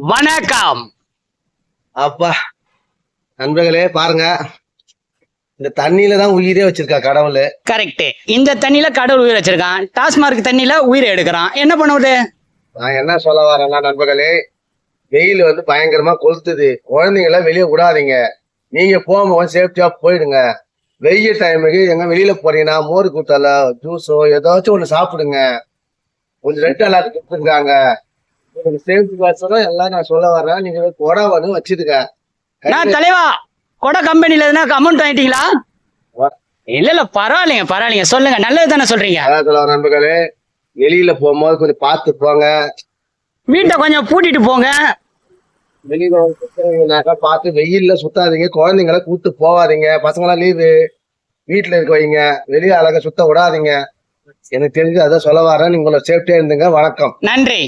வணக்கம். அப்பா நண்பர்களே பாருங்க, இந்த தண்ணியில தான் உயிரே வச்சிருக்கா கடவுள். கரெக்ட். இந்த தண்ணியில கடவுள் உயிர் வச்சிருக்கான், டாஸ்மார்க் தண்ணியில உயிரை எடுக்கிறான். என்ன பண்ணுவது? நான் என்ன சொல்ல வரேன்னா நண்பர்களே, வெயில் பயங்கரமா கொளுத்துது. குழந்தைங்கள வெளியே விடாதீங்க. நீங்க போகும்போது சேஃப்டியா போயிடுங்க. வெயில் டைமுக்கு எங்க வெளியில போறீங்கன்னா மோர் கூத்தால ஜூஸோ ஏதாச்சும் ஒண்ணு சாப்பிடுங்க. கொஞ்சம் ரெட் அலர்ட் கொடுத்துருக்காங்க. சேஃப்டி காசோட எல்லாம் நான் சொல்ல வரேன். நீங்க கொடை வச்சிருக்க. நான் தலைவா, கொடை கம்பெனில எதுனா அமௌண்ட் வாங்கிட்டீங்களா? இல்ல பரவாயில்லைங்க சொல்லுங்க, நல்லது தானே சொல்றீங்க. நண்பர்களே, வெளியில போகும்போது கொஞ்சம் பார்த்து போங்க. வீட்டை கொஞ்சம் பூட்டிட்டு போங்க. வெளியில பார்த்து வெயில்ல சுத்தாதீங்க. குழந்தைங்களை கூட்டு போவாதீங்க. பசங்களாம் லீவு, வீட்டுல இருக்க வைங்க. வெளியே அழகா சுத்த விடாதீங்க. எனக்கு தெரிஞ்சு அதான் சொல்ல வரேன். நீங்க சேஃப்டியா இருந்துங்க. வணக்கம். நன்றி.